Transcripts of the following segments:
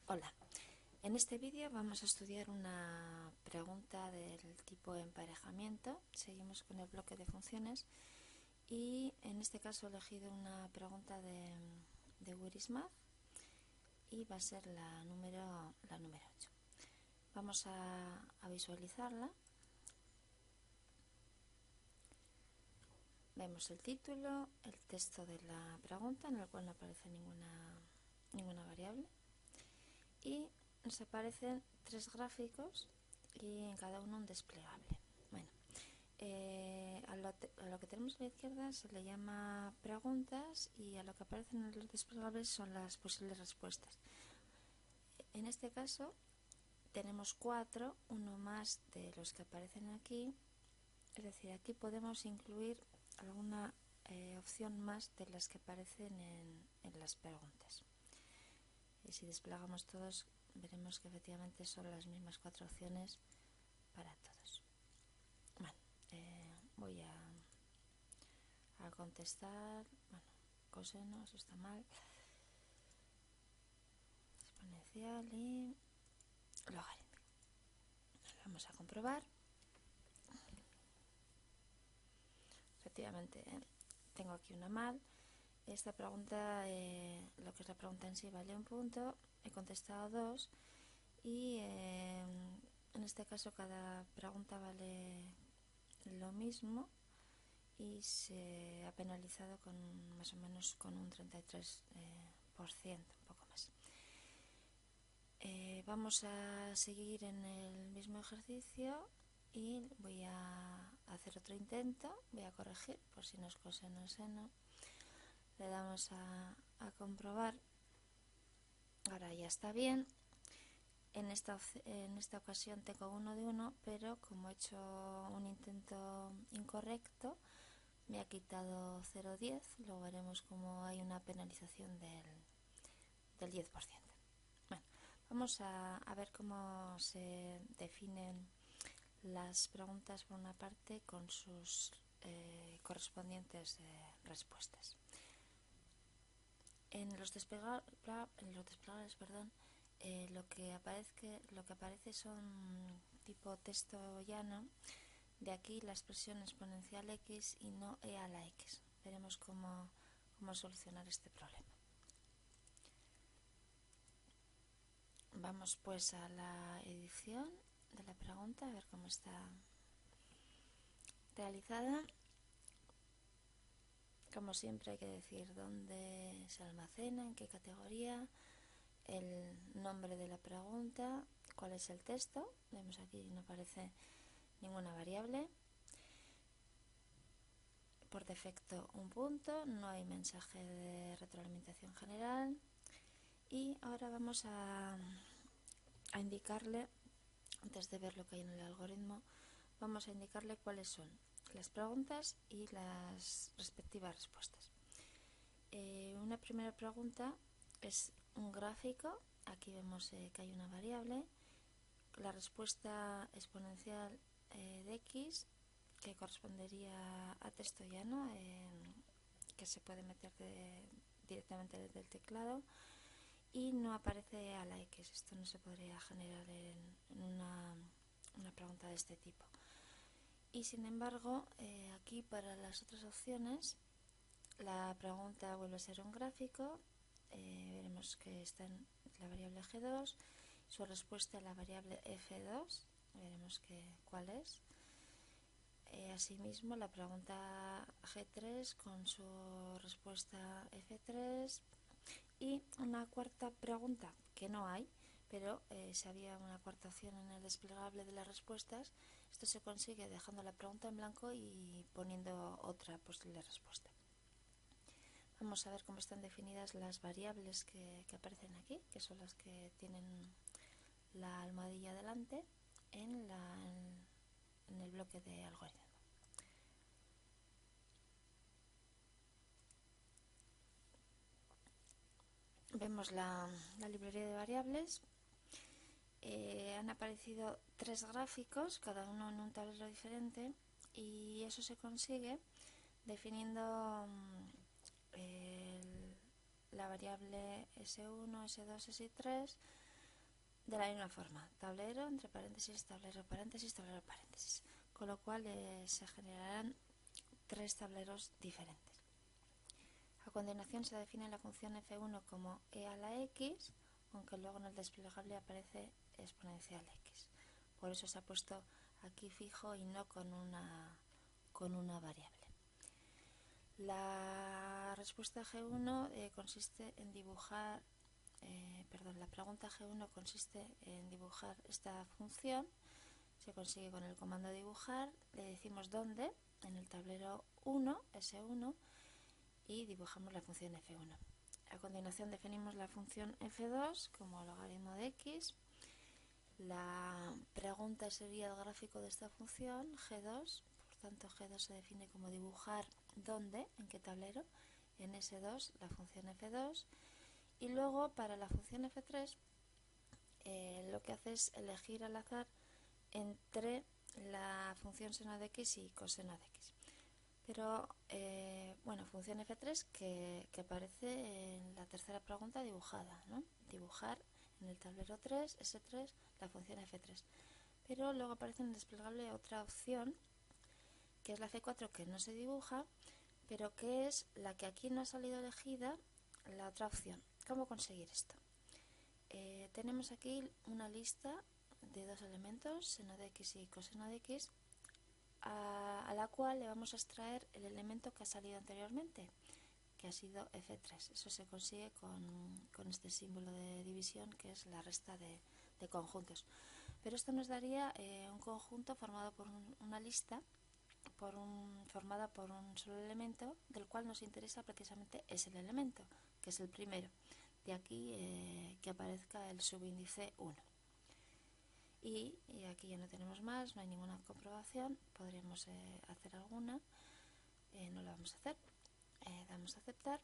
Hola, en este vídeo vamos a estudiar una pregunta del tipo emparejamiento. Seguimos con el bloque de funciones y en este caso he elegido una pregunta de Wiri's y va a ser la número 8. Vamos a visualizarla. Vemos el título, el texto de la pregunta en el cual no aparece ninguna variable y nos aparecen tres gráficos y en cada uno un desplegable. Bueno, a lo que tenemos a la izquierda se le llama preguntas y a lo que aparecen en los desplegables son las posibles respuestas. En este caso tenemos 4, uno más de los que aparecen aquí, es decir, aquí podemos incluir alguna opción más de las que aparecen en las preguntas. Y si desplegamos todos, veremos que efectivamente son las mismas 4 opciones para todos. Bueno, voy a contestar. Bueno, coseno, eso está mal. Exponencial y logarítmico. Vamos a comprobar. Efectivamente, tengo aquí una mal. Esta pregunta, lo que es la pregunta en sí, vale un punto. He contestado 2 y en este caso cada pregunta vale lo mismo y se ha penalizado con más o menos con un 33%, un poco más. Vamos a seguir en el mismo ejercicio y voy a hacer otro intento. Voy a corregir por si no es coseno o seno. Le damos a comprobar. Ahora ya está bien. En esta ocasión tengo 1 de 1, pero como he hecho un intento incorrecto, me ha quitado 0,10. Luego veremos cómo hay una penalización del 10%. Bueno, vamos a ver cómo se definen las preguntas por una parte con sus correspondientes respuestas. En los desplegables, lo que aparece son tipo texto llano. De aquí la expresión exponencial x y no e a la x. Veremos cómo solucionar este problema. Vamos pues a la edición de la pregunta, a ver cómo está realizada. Como siempre hay que decir dónde se almacena, en qué categoría, el nombre de la pregunta, cuál es el texto. Vemos aquí no aparece ninguna variable. Por defecto un punto, no hay mensaje de retroalimentación general. Y ahora vamos a indicarle, antes de ver lo que hay en el algoritmo, vamos a indicarle cuáles son las preguntas y las respectivas respuestas. Una primera pregunta es un gráfico. Aquí vemos que hay una variable. La respuesta exponencial de x, que correspondería a texto llano, que se puede meter directamente desde el teclado, y no aparece a la x. Esto no se podría generar en una pregunta de este tipo. Y sin embargo, aquí para las otras opciones, la pregunta vuelve a ser un gráfico. Veremos que está en la variable g2, su respuesta a la variable f2, veremos cuál es. Asimismo, la pregunta g3 con su respuesta f3 y una cuarta pregunta que no hay, pero si había una cuarta opción en el desplegable de las respuestas, esto se consigue dejando la pregunta en blanco y poniendo otra posible respuesta. Vamos a ver cómo están definidas las variables que aparecen aquí, que son las que tienen la almohadilla delante en el bloque de algoritmo. Vemos la librería de variables. Han aparecido 3 gráficos, cada uno en un tablero diferente, y eso se consigue definiendo la variable S1, S2, S3 de la misma forma, tablero, entre paréntesis, tablero, paréntesis, tablero, paréntesis, con lo cual se generarán 3 tableros diferentes. A continuación se define la función f1 como e a la x, aunque luego en el desplegable aparece exponencial x. Por eso se ha puesto aquí fijo y no con una variable. La respuesta G1 consiste en dibujar, la pregunta G1 consiste en dibujar esta función. Se consigue con el comando dibujar, le decimos dónde, en el tablero 1, S1, y dibujamos la función f1. A continuación definimos la función f2 como logaritmo de x. La pregunta sería el gráfico de esta función, G2, por tanto G2 se define como dibujar dónde, en qué tablero, en S2 la función f2. Y luego para la función f3 lo que hace es elegir al azar entre la función seno de x y coseno de x. Pero, función f3 que aparece en la tercera pregunta dibujada, ¿no? Dibujar en el tablero 3, S3, la función f3. Pero luego aparece en el desplegable otra opción, que es la f4, que no se dibuja, pero que es la que aquí no ha salido elegida, la otra opción. ¿Cómo conseguir esto? Tenemos aquí una lista de 2 elementos, seno de x y coseno de x, a la cual le vamos a extraer el elemento que ha salido anteriormente, que ha sido f3. Eso se consigue con este símbolo de división, que es la resta de conjuntos. Pero esto nos daría un conjunto formado por una lista formada por un solo elemento, del cual nos interesa precisamente es el elemento, que es el primero. De aquí que aparezca el subíndice 1. Y aquí ya no tenemos más, no hay ninguna comprobación. Podríamos hacer alguna, no la vamos a hacer. Damos a aceptar.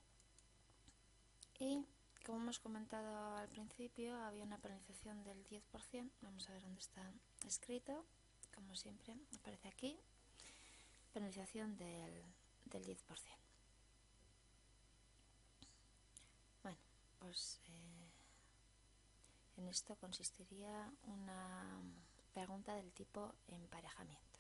Y como hemos comentado al principio, había una penalización del 10%. Vamos a ver dónde está escrito. Como siempre, aparece aquí. Penalización del 10%. Bueno, pues en esto consistiría una pregunta del tipo emparejamiento.